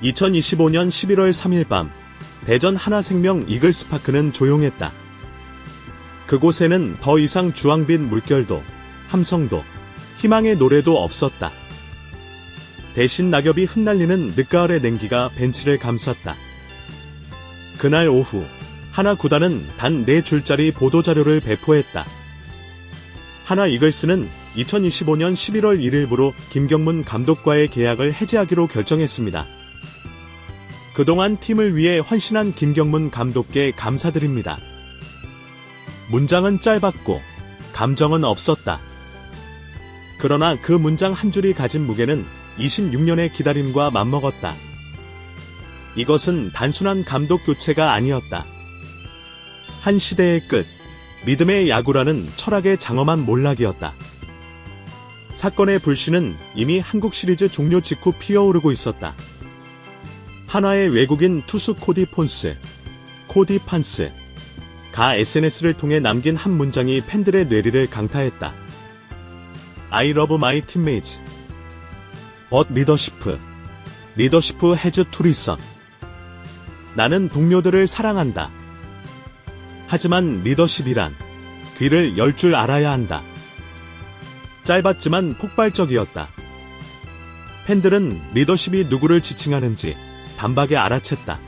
2025년 11월 3일 밤 대전 하나생명 이글스파크는 조용했다. 그곳에는 더 이상 주황빛 물결도, 함성도, 희망의 노래도 없었다. 대신 낙엽이 흩날리는 늦가을의 냉기가 벤치를 감쌌다. 그날 오후 하나 구단은 단 4줄짜리 보도자료를 배포했다. 하나 이글스는 2025년 11월 1일부로 김경문 감독과의 계약을 해지하기로 결정했습니다. 그동안 팀을 위해 헌신한 김경문 감독께 감사드립니다. 문장은 짧았고 감정은 없었다. 그러나 그 문장 한 줄이 가진 무게는 26년의 기다림과 맞먹었다. 이것은 단순한 감독 교체가 아니었다. 한 시대의 끝, 믿음의 야구라는 철학의 장엄한 몰락이었다. 사건의 불씨는 이미 한국 시리즈 종료 직후 피어오르고 있었다. 한화의 외국인 투수 코디 판스가 SNS를 통해 남긴 한 문장이 팬들의 뇌리를 강타했다. I love my teammates. But leadership has to listen. 나는 동료들을 사랑한다. 하지만 리더십이란 귀를 열 줄 알아야 한다. 짧았지만 폭발적이었다. 팬들은 리더십이 누구를 지칭하는지 단박에 알아챘다.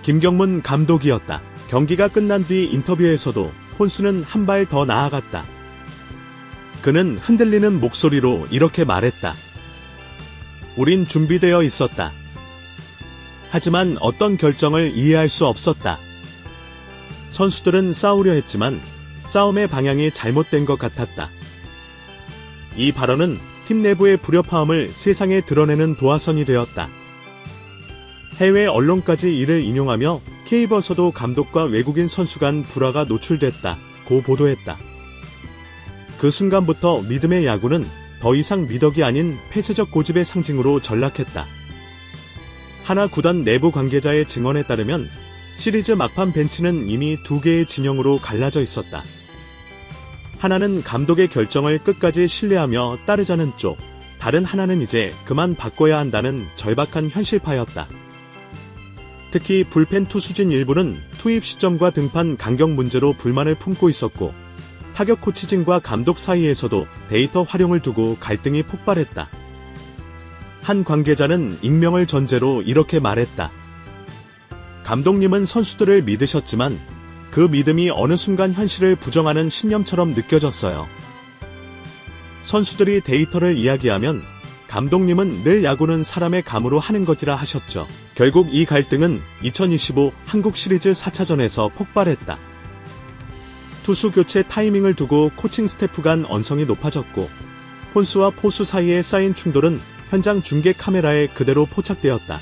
김경문 감독이었다. 경기가 끝난 뒤 인터뷰에서도 폰수는 한 발 더 나아갔다. 그는 흔들리는 목소리로 이렇게 말했다. 우린 준비되어 있었다. 하지만 어떤 결정을 이해할 수 없었다. 선수들은 싸우려 했지만 싸움의 방향이 잘못된 것 같았다. 이 발언은 팀 내부의 불협화음을 세상에 드러내는 도화선이 되었다. 해외 언론까지 이를 인용하며 K버서도 감독과 외국인 선수 간 불화가 노출됐다고 보도했다. 그 순간부터 믿음의 야구는 더 이상 미덕이 아닌 폐쇄적 고집의 상징으로 전락했다. 하나 구단 내부 관계자의 증언에 따르면 시리즈 막판 벤치는 이미 2개의 진영으로 갈라져 있었다. 하나는 감독의 결정을 끝까지 신뢰하며 따르자는 쪽, 다른 하나는 이제 그만 바꿔야 한다는 절박한 현실파였다. 특히 불펜 투수진 일부는 투입 시점과 등판 간격 문제로 불만을 품고 있었고, 타격 코치진과 감독 사이에서도 데이터 활용을 두고 갈등이 폭발했다. 한 관계자는 익명을 전제로 이렇게 말했다. 감독님은 선수들을 믿으셨지만 그 믿음이 어느 순간 현실을 부정하는 신념처럼 느껴졌어요. 선수들이 데이터를 이야기하면 감독님은 늘 야구는 사람의 감으로 하는 것이라 하셨죠. 결국 이 갈등은 2025 한국 시리즈 4차전에서 폭발했다. 투수 교체 타이밍을 두고 코칭 스태프 간 언성이 높아졌고, 폰수와 포수 사이에 쌓인 충돌은 현장 중계 카메라에 그대로 포착되었다.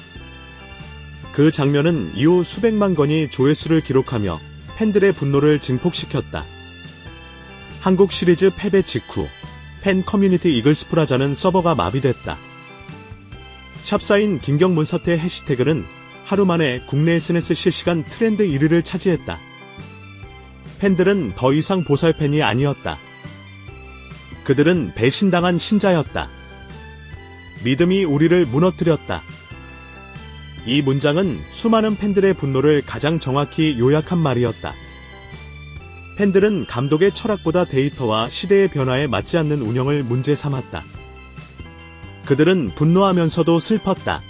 그 장면은 이후 수백만 건이 조회수를 기록하며 팬들의 분노를 증폭시켰다. 한국 시리즈 패배 직후 팬 커뮤니티 이글스 프라자는 서버가 마비됐다. 샵사인 김경문 사태 해시태그는 하루 만에 국내 SNS 실시간 트렌드 1위를 차지했다. 팬들은 더 이상 보살팬이 아니었다. 그들은 배신당한 신자였다. 믿음이 우리를 무너뜨렸다. 이 문장은 수많은 팬들의 분노를 가장 정확히 요약한 말이었다. 팬들은 감독의 철학보다 데이터와 시대의 변화에 맞지 않는 운영을 문제 삼았다. 그들은 분노하면서도 슬펐다.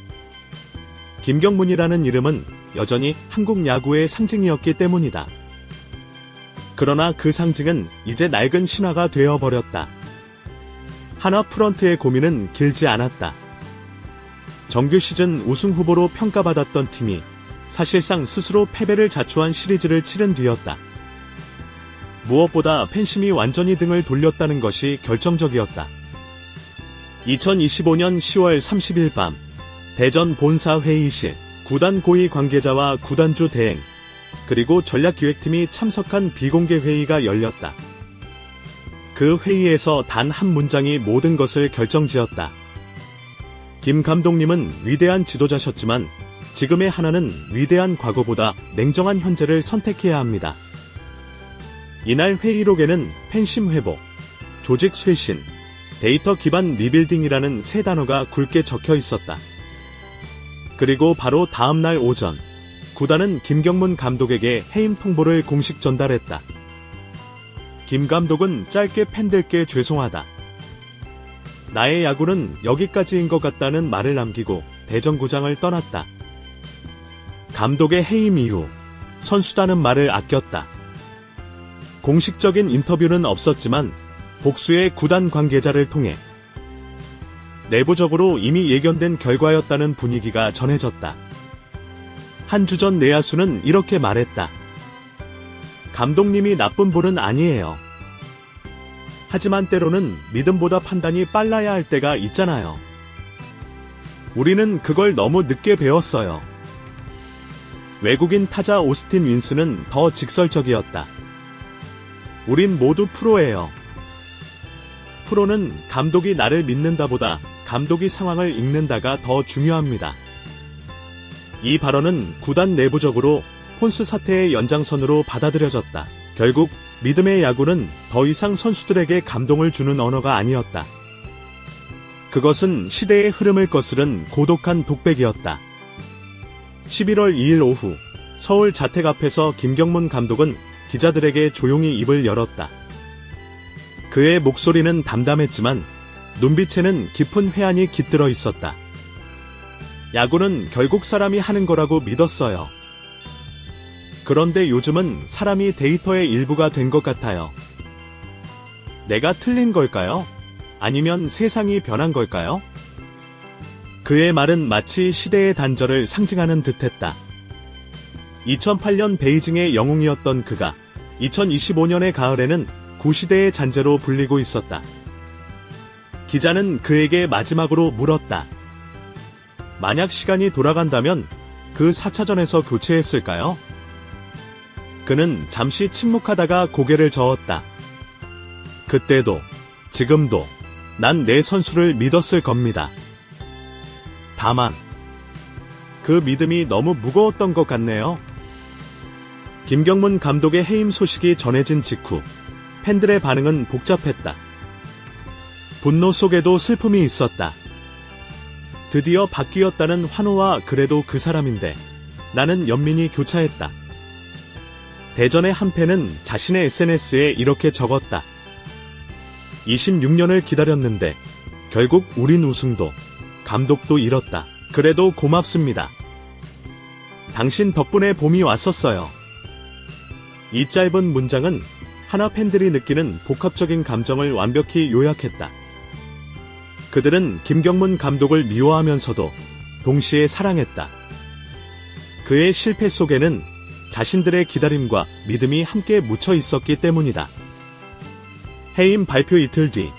김경문이라는 이름은 여전히 한국 야구의 상징이었기 때문이다. 그러나 그 상징은 이제 낡은 신화가 되어버렸다. 하나 프런트의 고민은 길지 않았다. 정규 시즌 우승 후보로 평가받았던 팀이 사실상 스스로 패배를 자초한 시리즈를 치른 뒤였다. 무엇보다 팬심이 완전히 등을 돌렸다는 것이 결정적이었다. 2025년 10월 30일 밤 대전 본사 회의실, 구단 고위 관계자와 구단주 대행, 그리고 전략기획팀이 참석한 비공개 회의가 열렸다. 그 회의에서 단 한 문장이 모든 것을 결정지었다. 김 감독님은 위대한 지도자셨지만 지금의 하나는 위대한 과거보다 냉정한 현재를 선택해야 합니다. 이날 회의록에는 팬심 회복, 조직 쇄신, 데이터 기반 리빌딩이라는 세 단어가 굵게 적혀 있었다. 그리고 바로 다음날 오전, 구단은 김경문 감독에게 해임 통보를 공식 전달했다. 김 감독은 짧게 팬들께 죄송하다. 나의 야구는 여기까지인 것 같다는 말을 남기고 대전구장을 떠났다. 감독의 해임 이후 선수다는 말을 아꼈다. 공식적인 인터뷰는 없었지만 복수의 구단 관계자를 통해 내부적으로 이미 예견된 결과였다는 분위기가 전해졌다. 한 주 전 내야수는 이렇게 말했다. 감독님이 나쁜 분은 아니에요. 하지만 때로는 믿음보다 판단이 빨라야 할 때가 있잖아요. 우리는 그걸 너무 늦게 배웠어요. 외국인 타자 오스틴 윈스는 더 직설적이었다. 우린 모두 프로예요. 프로는 감독이 나를 믿는다보다 감독이 상황을 읽는다가 더 중요합니다. 이 발언은 구단 내부적으로 폰스 사태의 연장선으로 받아들여졌다. 결국 믿음의 야구는 더 이상 선수들에게 감동을 주는 언어가 아니었다. 그것은 시대의 흐름을 거스른 고독한 독백이었다. 11월 2일 오후 서울 자택 앞에서 김경문 감독은 기자들에게 조용히 입을 열었다. 그의 목소리는 담담했지만 눈빛에는 깊은 회한이 깃들어 있었다. 야구는 결국 사람이 하는 거라고 믿었어요. 그런데 요즘은 사람이 데이터의 일부가 된 것 같아요. 내가 틀린 걸까요? 아니면 세상이 변한 걸까요? 그의 말은 마치 시대의 단절을 상징하는 듯했다. 2008년 베이징의 영웅이었던 그가 2025년의 가을에는 구시대의 잔재로 불리고 있었다. 기자는 그에게 마지막으로 물었다. 만약 시간이 돌아간다면 그 4차전에서 교체했을까요? 그는 잠시 침묵하다가 고개를 저었다. 그때도, 지금도 난 내 선수를 믿었을 겁니다. 다만, 그 믿음이 너무 무거웠던 것 같네요. 김경문 감독의 해임 소식이 전해진 직후 팬들의 반응은 복잡했다. 분노 속에도 슬픔이 있었다. 드디어 바뀌었다는 환호와 그래도 그 사람인데 나는 연민이 교차했다. 대전의 한 팬은 자신의 SNS에 이렇게 적었다. 26년을 기다렸는데 결국 우린 우승도 감독도 잃었다. 그래도 고맙습니다. 당신 덕분에 봄이 왔었어요. 이 짧은 문장은 하나 팬들이 느끼는 복합적인 감정을 완벽히 요약했다. 그들은 김경문 감독을 미워하면서도 동시에 사랑했다. 그의 실패 속에는 자신들의 기다림과 믿음이 함께 묻혀 있었기 때문이다. 해임 발표 이틀 뒤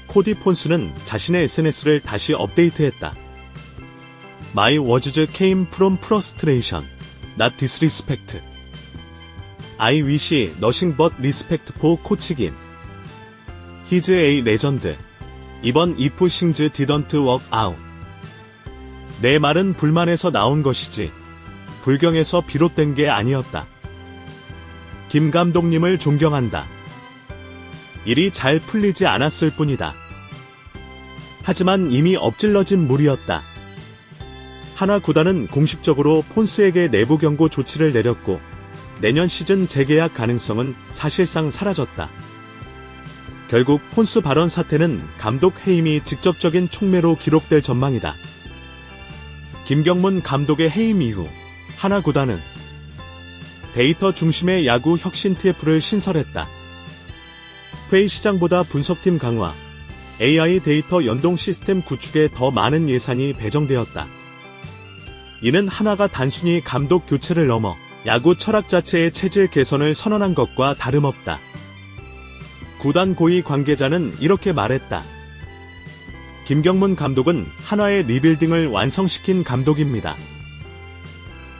코디 폰스는 자신의 SNS를 다시 업데이트했다. My words came from frustration, not disrespect. I wish nothing but respect for 코치 김. He's a legend. 이번 if things didn't work out. 내 말은 불만에서 나온 것이지 불경에서 비롯된 게 아니었다. 김 감독님을 존경한다. 일이 잘 풀리지 않았을 뿐이다. 하지만 이미 엎질러진 물이었다. 하나 구단은 공식적으로 폰스에게 내부 경고 조치를 내렸고 내년 시즌 재계약 가능성은 사실상 사라졌다. 결국 폰스 발언 사태는 감독 해임이 직접적인 촉매로 기록될 전망이다. 김경문 감독의 해임 이후 하나 구단은 데이터 중심의 야구 혁신 TF를 신설했다. 회의 시장보다 분석팀 강화, AI 데이터 연동 시스템 구축에 더 많은 예산이 배정되었다. 이는 하나가 단순히 감독 교체를 넘어 야구 철학 자체의 체질 개선을 선언한 것과 다름없다. 구단 고위 관계자는 이렇게 말했다. 김경문 감독은 한화의 리빌딩을 완성시킨 감독입니다.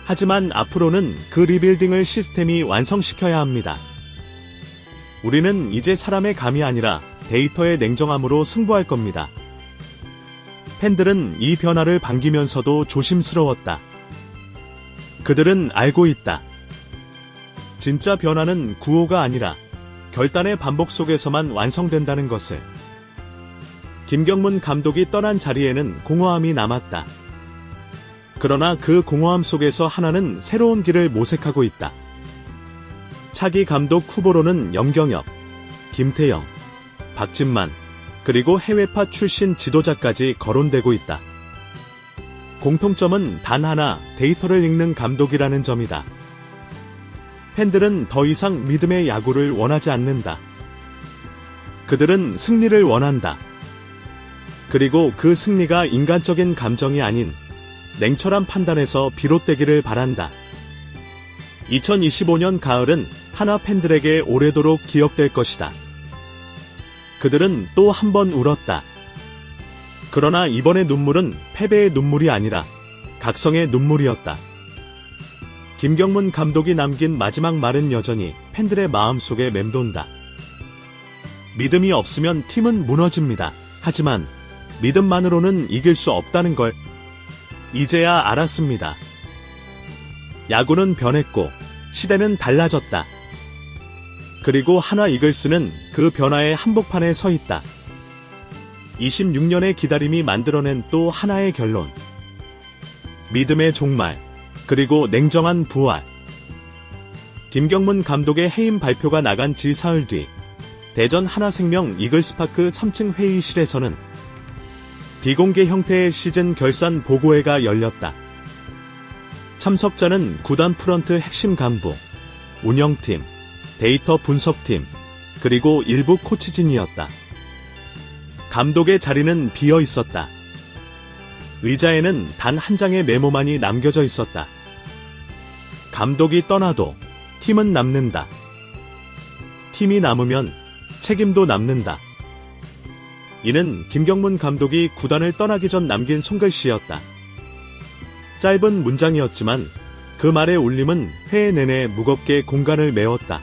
하지만 앞으로는 그 리빌딩을 시스템이 완성시켜야 합니다. 우리는 이제 사람의 감이 아니라 데이터의 냉정함으로 승부할 겁니다. 팬들은 이 변화를 반기면서도 조심스러웠다. 그들은 알고 있다. 진짜 변화는 구호가 아니라 결단의 반복 속에서만 완성된다는 것을. 김경문 감독이 떠난 자리에는 공허함이 남았다. 그러나 그 공허함 속에서 하나는 새로운 길을 모색하고 있다. 차기 감독 후보로는 염경엽, 김태형, 박진만, 그리고 해외파 출신 지도자까지 거론되고 있다. 공통점은 단 하나, 데이터를 읽는 감독이라는 점이다. 팬들은 더 이상 믿음의 야구를 원하지 않는다. 그들은 승리를 원한다. 그리고 그 승리가 인간적인 감정이 아닌 냉철한 판단에서 비롯되기를 바란다. 2025년 가을은 하나 팬들에게 오래도록 기억될 것이다. 그들은 또 한 번 울었다. 그러나 이번의 눈물은 패배의 눈물이 아니라 각성의 눈물이었다. 김경문 감독이 남긴 마지막 말은 여전히 팬들의 마음속에 맴돈다. 믿음이 없으면 팀은 무너집니다. 하지만 믿음만으로는 이길 수 없다는 걸 이제야 알았습니다. 야구는 변했고 시대는 달라졌다. 그리고 하나 이글스는 그 변화의 한복판에 서 있다. 26년의 기다림이 만들어낸 또 하나의 결론. 믿음의 종말, 그리고 냉정한 부활. 김경문 감독의 해임 발표가 나간 지 사흘 뒤, 대전 하나생명 이글스파크 3층 회의실에서는 비공개 형태의 시즌 결산 보고회가 열렸다. 참석자는 구단 프런트 핵심 간부, 운영팀, 데이터 분석팀, 그리고 일부 코치진이었다. 감독의 자리는 비어 있었다. 의자에는 단 한 장의 메모만이 남겨져 있었다. 감독이 떠나도 팀은 남는다. 팀이 남으면 책임도 남는다. 이는 김경문 감독이 구단을 떠나기 전 남긴 손글씨였다. 짧은 문장이었지만 그 말의 울림은 회의 내내 무겁게 공간을 메웠다.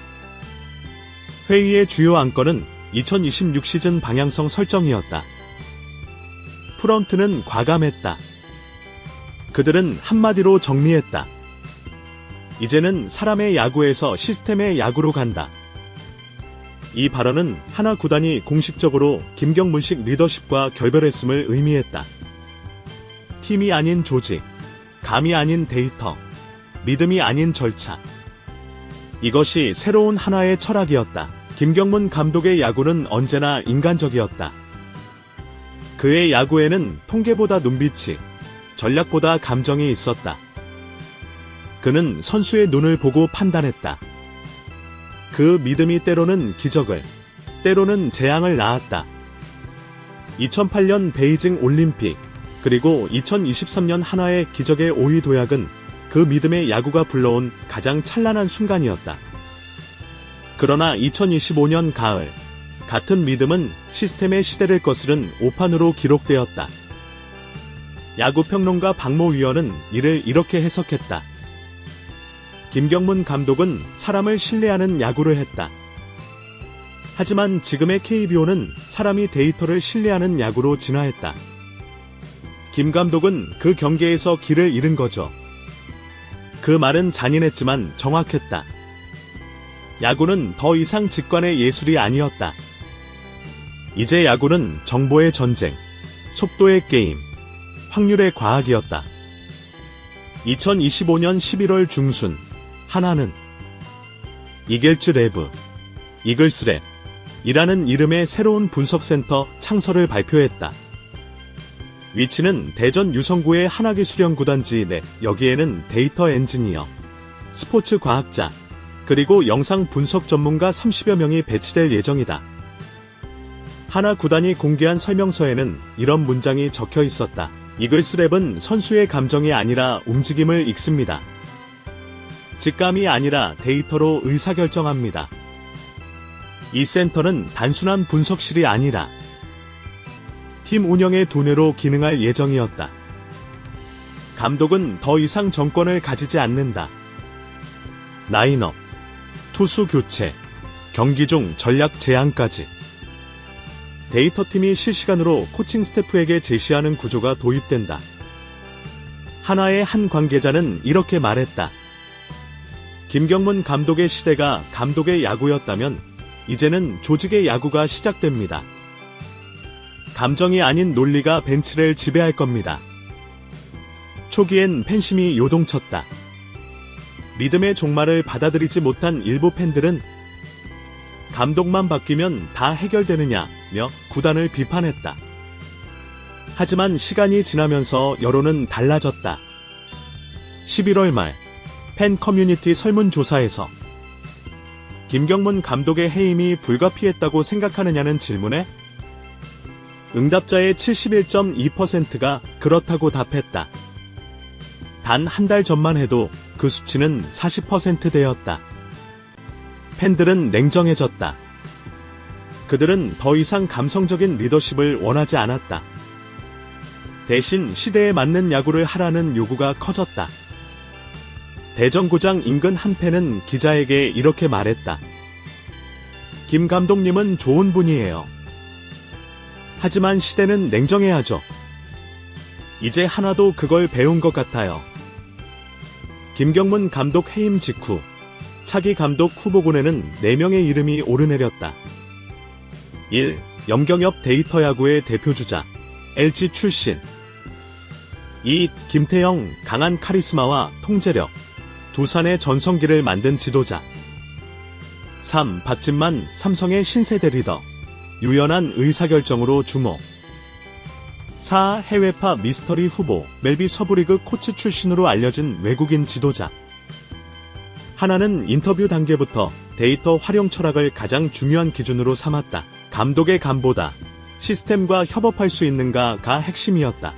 회의의 주요 안건은 2026 시즌 방향성 설정이었다. 프런트는 과감했다. 그들은 한마디로 정리했다. 이제는 사람의 야구에서 시스템의 야구로 간다. 이 발언은 하나 구단이 공식적으로 김경문식 리더십과 결별했음을 의미했다. 팀이 아닌 조직, 감이 아닌 데이터, 믿음이 아닌 절차. 이것이 새로운 하나의 철학이었다. 김경문 감독의 야구는 언제나 인간적이었다. 그의 야구에는 통계보다 눈빛이, 전략보다 감정이 있었다. 그는 선수의 눈을 보고 판단했다. 그 믿음이 때로는 기적을, 때로는 재앙을 낳았다. 2008년 베이징 올림픽, 그리고 2023년 하나의 기적의 5위 도약은 그 믿음의 야구가 불러온 가장 찬란한 순간이었다. 그러나 2025년 가을, 같은 믿음은 시스템의 시대를 거스른 오판으로 기록되었다. 야구평론가 박모 위원은 이를 이렇게 해석했다. 김경문 감독은 사람을 신뢰하는 야구를 했다. 하지만 지금의 KBO는 사람이 데이터를 신뢰하는 야구로 진화했다. 김 감독은 그 경계에서 길을 잃은 거죠. 그 말은 잔인했지만 정확했다. 야구는 더 이상 직관의 예술이 아니었다. 이제 야구는 정보의 전쟁, 속도의 게임, 확률의 과학이었다. 2025년 11월 중순, 하나는 이글츠 랩, 이글스 랩이라는 이름의 새로운 분석센터 창설을 발표했다. 위치는 대전 유성구의 하나기술연구단지 내, 여기에는 데이터 엔지니어, 스포츠 과학자, 그리고 영상 분석 전문가 30여 명이 배치될 예정이다. 하나 구단이 공개한 설명서에는 이런 문장이 적혀 있었다. 이글스 랩은 선수의 감정이 아니라 움직임을 읽습니다. 직감이 아니라 데이터로 의사결정합니다. 이 센터는 단순한 분석실이 아니라 팀 운영의 두뇌로 기능할 예정이었다. 감독은 더 이상 정권을 가지지 않는다. 라인업, 투수 교체, 경기 중 전략 제안까지. 데이터팀이 실시간으로 코칭 스태프에게 제시하는 구조가 도입된다. 하나의 한 관계자는 이렇게 말했다. 김경문 감독의 시대가 감독의 야구였다면 이제는 조직의 야구가 시작됩니다. 감정이 아닌 논리가 벤치를 지배할 겁니다. 초기엔 팬심이 요동쳤다. 믿음의 종말을 받아들이지 못한 일부 팬들은 감독만 바뀌면 다 해결되느냐며 구단을 비판했다. 하지만 시간이 지나면서 여론은 달라졌다. 11월 말 팬 커뮤니티 설문조사에서 김경문 감독의 해임이 불가피했다고 생각하느냐는 질문에 응답자의 71.2%가 그렇다고 답했다. 단 한 달 전만 해도 그 수치는 40%대였다. 팬들은 냉정해졌다. 그들은 더 이상 감성적인 리더십을 원하지 않았다. 대신 시대에 맞는 야구를 하라는 요구가 커졌다. 대전구장 인근 한 팬은 기자에게 이렇게 말했다. 김 감독님은 좋은 분이에요. 하지만 시대는 냉정해야죠. 이제 하나도 그걸 배운 것 같아요. 김경문 감독 해임 직후 차기 감독 후보군에는 4명의 이름이 오르내렸다. 1. 염경엽 데이터 야구의 대표주자, LG 출신. 2. 김태형, 강한 카리스마와 통제력, 두산의 전성기를 만든 지도자. 3. 박진만, 삼성의 신세대 리더, 유연한 의사결정으로 주목. 4. 해외파 미스터리 후보, 멜비 서부리그 코치 출신으로 알려진 외국인 지도자. 하나는 인터뷰 단계부터 데이터 활용 철학을 가장 중요한 기준으로 삼았다. 감독의 감보다 시스템과 협업할 수 있는가가 핵심이었다.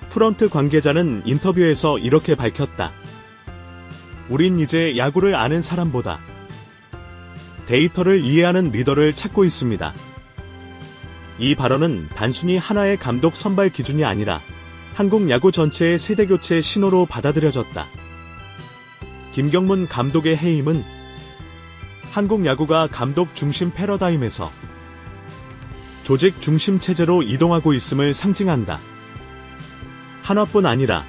프런트 관계자는 인터뷰에서 이렇게 밝혔다. 우린 이제 야구를 아는 사람보다 데이터를 이해하는 리더를 찾고 있습니다. 이 발언은 단순히 하나의 감독 선발 기준이 아니라 한국 야구 전체의 세대교체 신호로 받아들여졌다. 김경문 감독의 해임은 한국 야구가 감독 중심 패러다임에서 조직 중심 체제로 이동하고 있음을 상징한다. 한화뿐 아니라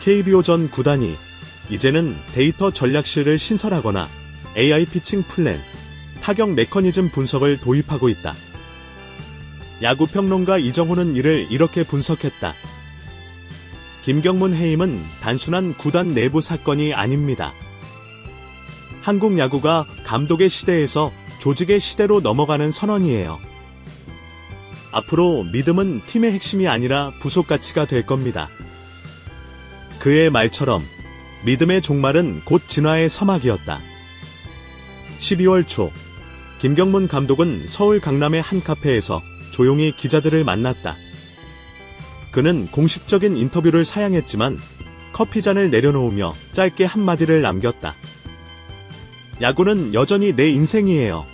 KBO 전 구단이 이제는 데이터 전략실을 신설하거나 AI 피칭 플랜, 타격 메커니즘 분석을 도입하고 있다. 야구평론가 이정훈은 이를 이렇게 분석했다. 김경문 해임은 단순한 구단 내부 사건이 아닙니다. 한국 야구가 감독의 시대에서 조직의 시대로 넘어가는 선언이에요. 앞으로 믿음은 팀의 핵심이 아니라 부속 가치가 될 겁니다. 그의 말처럼 믿음의 종말은 곧 진화의 서막이었다. 12월 초, 김경문 감독은 서울 강남의 한 카페에서 조용히 기자들을 만났다. 그는 공식적인 인터뷰를 사양했지만 커피잔을 내려놓으며 짧게 한마디를 남겼다. 야구는 여전히 내 인생이에요.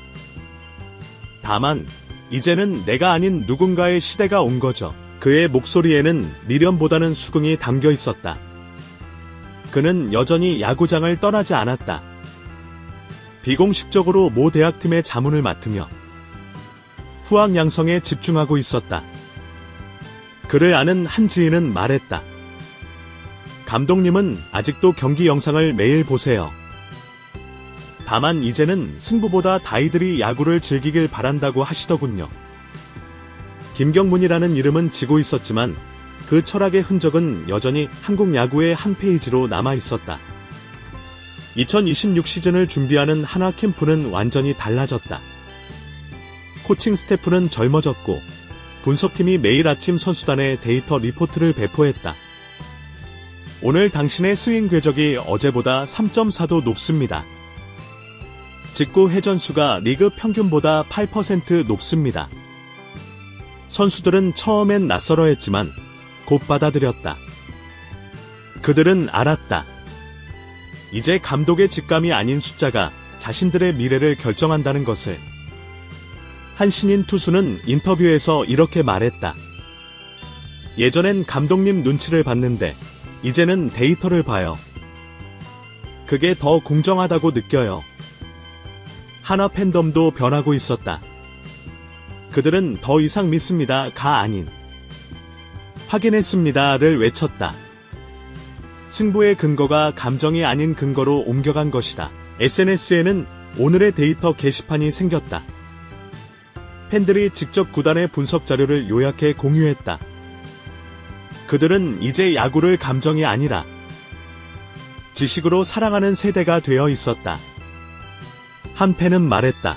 다만 이제는 내가 아닌 누군가의 시대가 온 거죠. 그의 목소리에는 미련보다는 수긍이 담겨 있었다. 그는 여전히 야구장을 떠나지 않았다. 비공식적으로 모 대학팀의 자문을 맡으며 후학 양성에 집중하고 있었다. 그를 아는 한 지인은 말했다. 감독님은 아직도 경기 영상을 매일 보세요. 다만 이제는 승부보다 다이들이 야구를 즐기길 바란다고 하시더군요. 김경문이라는 이름은 지고 있었지만 그 철학의 흔적은 여전히 한국 야구의 한 페이지로 남아 있었다. 2026 시즌을 준비하는 한화 캠프는 완전히 달라졌다. 코칭 스태프는 젊어졌고 분석팀이 매일 아침 선수단에 데이터 리포트를 배포했다. 오늘 당신의 스윙 궤적이 어제보다 3.4도 높습니다. 직구 회전수가 리그 평균보다 8% 높습니다. 선수들은 처음엔 낯설어했지만 곧 받아들였다. 그들은 알았다. 이제 감독의 직감이 아닌 숫자가 자신들의 미래를 결정한다는 것을. 한 신인 투수는 인터뷰에서 이렇게 말했다. 예전엔 감독님 눈치를 봤는데 이제는 데이터를 봐요. 그게 더 공정하다고 느껴요. 한화 팬덤도 변하고 있었다. 그들은 더 이상 믿습니다가 아닌 확인했습니다를 외쳤다. 승부의 근거가 감정이 아닌 근거로 옮겨간 것이다. SNS에는 오늘의 데이터 게시판이 생겼다. 팬들이 직접 구단의 분석 자료를 요약해 공유했다. 그들은 이제 야구를 감정이 아니라 지식으로 사랑하는 세대가 되어 있었다. 한 팬은 말했다.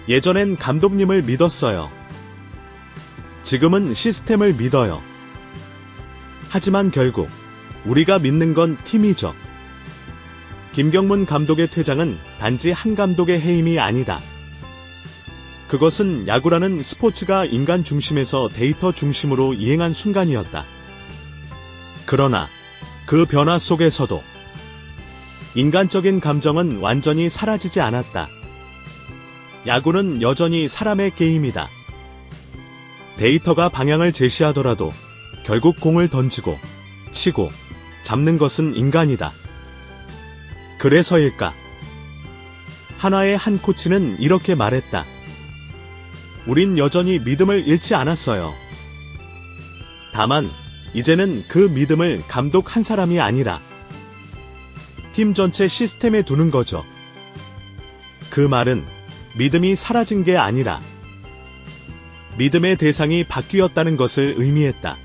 예전엔 감독님을 믿었어요. 지금은 시스템을 믿어요. 하지만 결국 우리가 믿는 건 팀이죠. 김경문 감독의 퇴장은 단지 한 감독의 해임이 아니다. 그것은 야구라는 스포츠가 인간 중심에서 데이터 중심으로 이행한 순간이었다. 그러나 그 변화 속에서도 인간적인 감정은 완전히 사라지지 않았다. 야구는 여전히 사람의 게임이다. 데이터가 방향을 제시하더라도 결국 공을 던지고 치고 잡는 것은 인간이다. 그래서일까? 한화의 한 코치는 이렇게 말했다. 우린 여전히 믿음을 잃지 않았어요. 다만 이제는 그 믿음을 감독 한 사람이 아니라 팀 전체 시스템에 두는 거죠. 그 말은 믿음이 사라진 게 아니라 믿음의 대상이 바뀌었다는 것을 의미했다.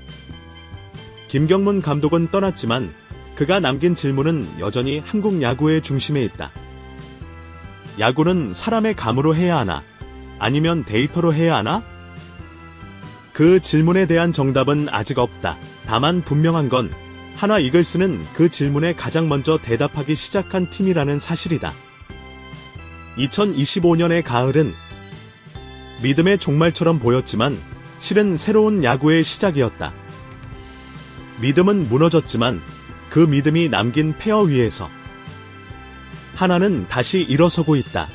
김경문 감독은 떠났지만 그가 남긴 질문은 여전히 한국 야구의 중심에 있다. 야구는 사람의 감으로 해야 하나? 아니면 데이터로 해야 하나? 그 질문에 대한 정답은 아직 없다. 다만 분명한 건 한화 이글스는 그 질문에 가장 먼저 대답하기 시작한 팀이라는 사실이다. 2025년의 가을은 믿음의 종말처럼 보였지만 실은 새로운 야구의 시작이었다. 믿음은 무너졌지만 그 믿음이 남긴 폐허 위에서 한화는 다시 일어서고 있다.